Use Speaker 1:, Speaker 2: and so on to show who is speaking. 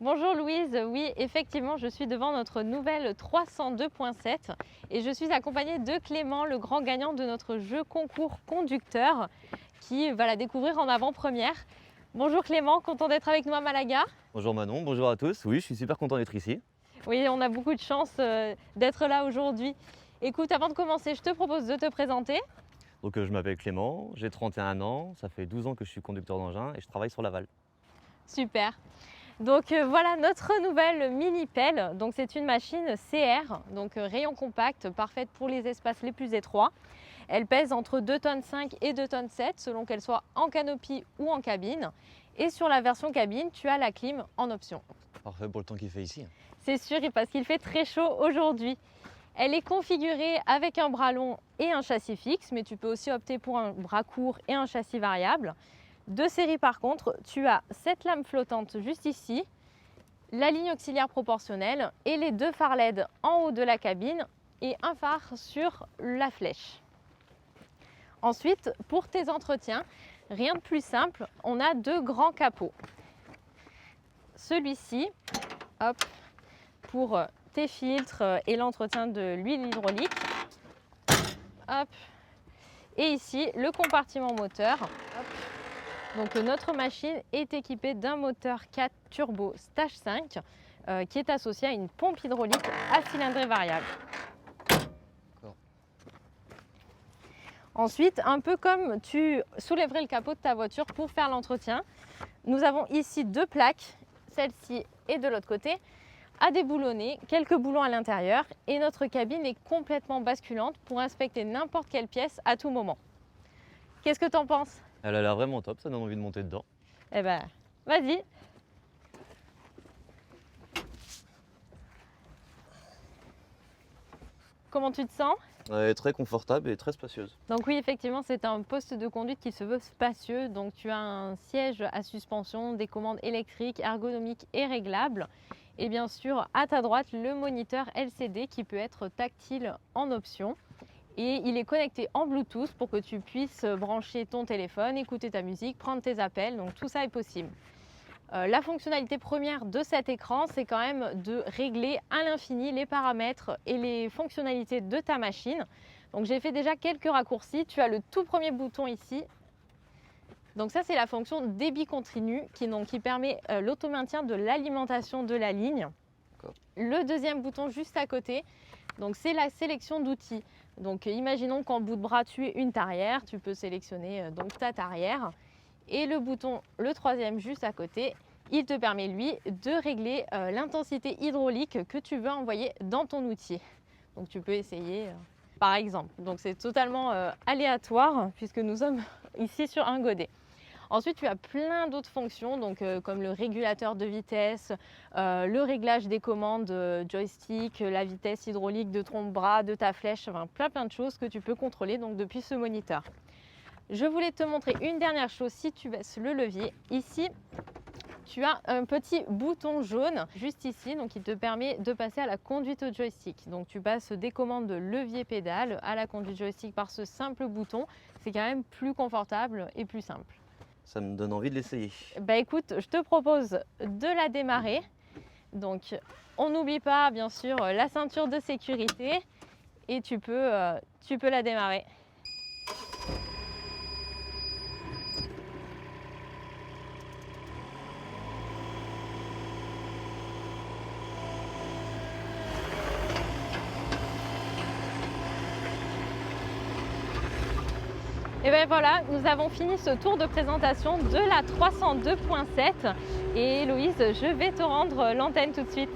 Speaker 1: Bonjour Louise, oui effectivement je suis devant notre nouvelle 302.7 et je suis accompagnée de Clément, le grand gagnant de notre jeu concours conducteur qui va la découvrir en avant-première. Bonjour Clément, content d'être avec nous à Malaga.
Speaker 2: Bonjour Manon, bonjour à tous. Oui, je suis super content d'être ici.
Speaker 1: Oui, on a beaucoup de chance d'être là aujourd'hui. Écoute, avant de commencer, je te propose de te présenter.
Speaker 2: Je m'appelle Clément, j'ai 31 ans, ça fait 12 ans que je suis conducteur d'engin et je travaille sur Laval.
Speaker 1: Super. Donc voilà notre nouvelle mini pelle. Donc c'est une machine CR, donc rayon compact, parfaite pour les espaces les plus étroits. Elle pèse entre 2,5 tonnes et 2,7 tonnes selon qu'elle soit en canopie ou en cabine. Et sur la version cabine, tu as la clim en option.
Speaker 2: Parfait pour le temps qu'il fait ici.
Speaker 1: C'est sûr, parce qu'il fait très chaud aujourd'hui. Elle est configurée avec un bras long et un châssis fixe, mais tu peux aussi opter pour un bras court et un châssis variable. De série par contre, tu as cette lame flottante juste ici, la ligne auxiliaire proportionnelle et les deux phares LED en haut de la cabine et un phare sur la flèche. Ensuite, pour tes entretiens, rien de plus simple, on a deux grands capots. Celui-ci, hop, pour tes filtres et l'entretien de l'huile hydraulique. Hop. Et ici, le compartiment moteur. Hop. Donc notre machine est équipée d'un moteur 4 turbo stage 5 qui est associé à une pompe hydraulique à cylindrée variable. Ensuite, un peu comme tu soulèverais le capot de ta voiture pour faire l'entretien, nous avons ici deux plaques, celle-ci et de l'autre côté, à déboulonner, quelques boulons à l'intérieur et notre cabine est complètement basculante pour inspecter n'importe quelle pièce à tout moment. Qu'est-ce que tu en penses ?
Speaker 2: Elle a l'air vraiment top, ça donne envie de monter dedans.
Speaker 1: Eh ben, vas-y. Comment tu te sens ?
Speaker 2: Elle est très confortable et très spacieuse.
Speaker 1: Donc oui, effectivement, c'est un poste de conduite qui se veut spacieux. Donc tu as un siège à suspension, des commandes électriques, ergonomiques et réglables. Et bien sûr, à ta droite, le moniteur LCD qui peut être tactile en option. Et il est connecté en Bluetooth pour que tu puisses brancher ton téléphone, écouter ta musique, prendre tes appels. Donc tout ça est possible. La fonctionnalité première de cet écran, c'est quand même de régler à l'infini les paramètres et les fonctionnalités de ta machine. Donc j'ai fait déjà quelques raccourcis. Tu as le tout premier bouton ici. Donc ça, c'est la fonction débit continu qui permet l'automaintien de l'alimentation de la ligne. Le deuxième bouton juste à côté, donc c'est la sélection d'outils. Donc imaginons qu'en bout de bras, tu aies une tarière. Tu peux sélectionner donc ta tarière. Et le bouton, le troisième juste à côté, il te permet lui de régler l'intensité hydraulique que tu veux envoyer dans ton outil. Donc tu peux essayer par exemple. Donc c'est totalement aléatoire puisque nous sommes ici sur un godet. Ensuite, tu as plein d'autres fonctions, donc, comme le régulateur de vitesse, le réglage des commandes joystick, la vitesse hydraulique de ton bras, de ta flèche, enfin, plein de choses que tu peux contrôler donc, depuis ce moniteur. Je voulais te montrer une dernière chose, si tu baisses le levier, ici tu as un petit bouton jaune juste ici, donc il te permet de passer à la conduite au joystick. Donc tu passes des commandes de levier-pédale à la conduite joystick par ce simple bouton, c'est quand même plus confortable et plus simple.
Speaker 2: Ça me donne envie de l'essayer.
Speaker 1: Bah écoute, je te propose de la démarrer. Donc on n'oublie pas bien sûr la ceinture de sécurité et tu peux la démarrer. Et bien voilà, nous avons fini ce tour de présentation de la 302.7 et Héloïse, je vais te rendre l'antenne tout de suite.